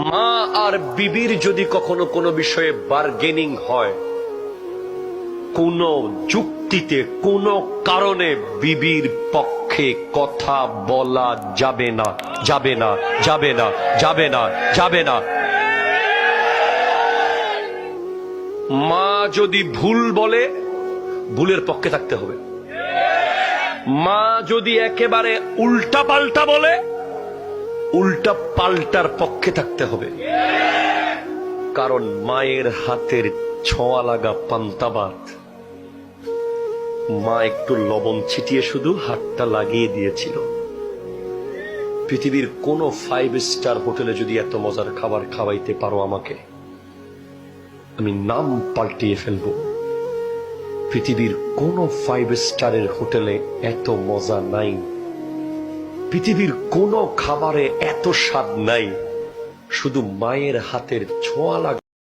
মা আর বিবির যদি কখনো কোনো বিষয়ে বার্গেনিং হয়, কোন যুক্তিতে কোন কারণে বিবির পক্ষে কথা বলা যাবে না, যাবে না, যাবে না, যাবে না, যাবে না। মা যদি ভুল বলে, ভুলের পক্ষে থাকতে হবে। মা যদি একেবারে উল্টা পাল্টা বলে, উল্টা পাল্টার পক্ষে থাকতে হবে। কারণ মায়ের হাতের ছোঁয়া লাগা পান্তা ভাত, মা একটু লবণ ছিটিয়ে শুধু হাতটা লাগিয়ে দিয়েছিল। পৃথিবীর কোন 5 স্টার হোটেলে যদি এত মজার খাবার খাওয়াইতে পারো আমাকে, আমি নাম পাল্টিয়ে ফেলবো। পৃথিবীর কোন 5 স্টারের হোটেলে এত মজা নাই, পৃথিবীর কোন খাবারে এত স্বাদ নাই, শুধু মায়ের হাতের ছোঁয়া লাগা।